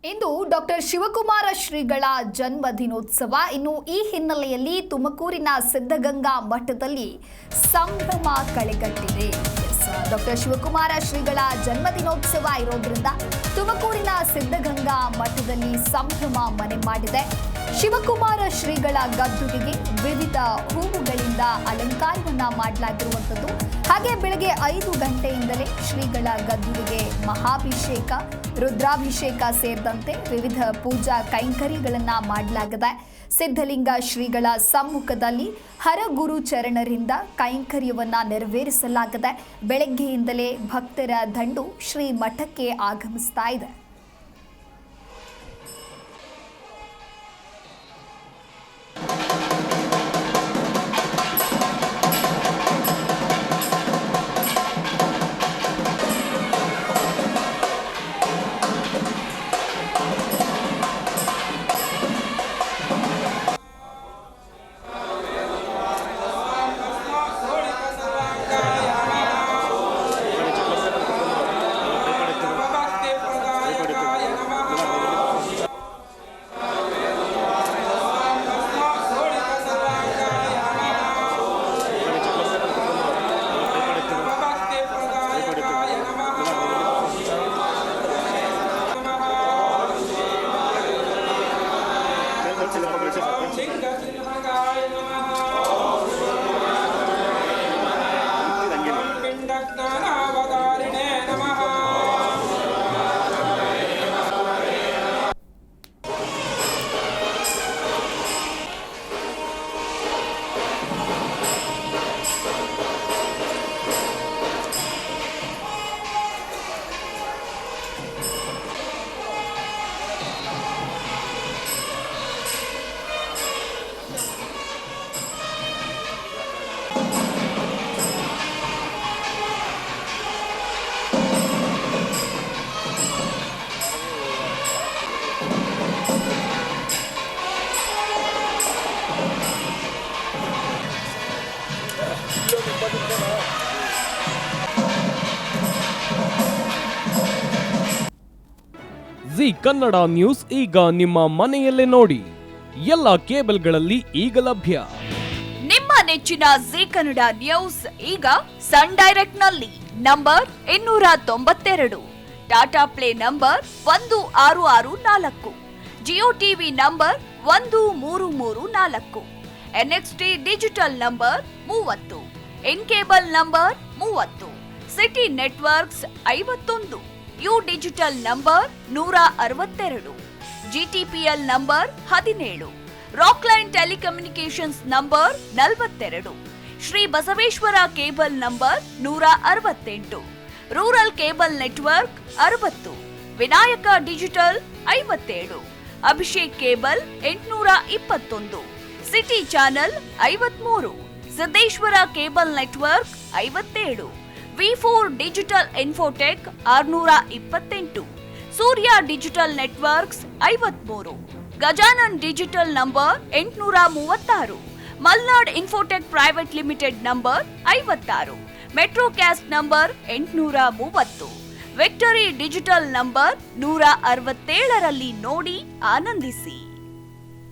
ಇಂದು doctor Shivakumara ಶ್ರೀಗಳ ಜನ್ಮ ದಿನೋತ್ಸವ. ಇನ್ನು ಈ ಹಿನ್ನೆಲೆಯಲ್ಲಿ ತುಮಕೂರಿನ ಸಿದ್ಧಗಂಗಾ ಮಠದಲ್ಲಿ ಸಂಭ್ರಮ ಕಳೆಗಟ್ಟಿದೆ. ಡಾಕ್ಟರ್ ಶಿವಕುಮಾರ ಶ್ರೀಗಳ ಜನ್ಮ ದಿನೋತ್ಸವ ಇರೋದ್ರಿಂದ ತುಮಕೂರಿನ ಸಿದ್ಧಗಂಗಾ ಮಠದಲ್ಲಿ ಸಂಭ್ರಮ ಮನೆ ಮಾಡಿದೆ. ಶಿವಕುಮಾರ ಶ್ರೀಗಳ ಗದ್ದುಗೆಗೆ ವಿವಿಧ ಹೂವುಗಳಿಂದ ಅಲಂಕಾರವನ್ನ ಮಾಡಲಾಗಿರುವಂಥದ್ದು. ಹಾಗೆ ಬೆಳಗ್ಗೆ 5 ಗಂಟೆಯಿಂದಲೇ ಶ್ರೀಗಳ ಗದ್ದುಗೆಗೆ ಮಹಾಭಿಷೇಕ, ರುದ್ರಾಭಿಷೇಕ ಸೇರಿದಂತೆ ವಿವಿಧ ಪೂಜಾ ಕೈಂಕರ್ಯಗಳನ್ನು ಮಾಡಲಾಗಿದೆ. ಸಿದ್ಧಲಿಂಗ ಶ್ರೀಗಳ ಸಮ್ಮುಖದಲ್ಲಿ ಹರಗುರು ಚರಣರಿಂದ ಕೈಂಕರ್ಯವನ್ನ ನೆರವೇರಿಸಲಾಗಿದೆ. ಬೆಳಗ್ಗೆಯಿಂದಲೇ ಭಕ್ತರ ದಂಡು ಶ್ರೀ ಮಠಕ್ಕೆ ಆಗಮಿಸ್ತಾ ಇದೆ. ಜಿ ಕನ್ನಡ ನ್ಯೂಸ್ ಈಗ ನಿಮ್ಮ ಮನೆಯಲ್ಲೇ ನೋಡಿ. ಎಲ್ಲ ಕೇಬಲ್ಗಳಲ್ಲಿ ಈಗ ಲಭ್ಯ. ನಿಮ್ಮ ನೆಚ್ಚಿನ ಜಿ ಕನ್ನಡ ನ್ಯೂಸ್ ಈಗ ಸನ್ ಡೈರೆಕ್ಟ್ ನಲ್ಲಿ number 292, Tata play number 1664, Jio TV number 1334, NXT digital number 30, in cable number 30, city networks 51, U digital number 162, GTPL number 17, Rockline telecommunications number 42, Shri Basaveshwara cable number 168, rural cable network 60, Vinayaka digital 57, Abhishek cable 821, city channel 53, Siddeshwara cable network 57, V4 digital Infotech 628, Surya digital networks 53, Gajanan digital number 836, Malnad Infotech Private Limited number 56, Metrocast number 830, Victory Digital number 167ರಲ್ಲಿ ನೋಡಿ ಆನಂದಿಸಿ.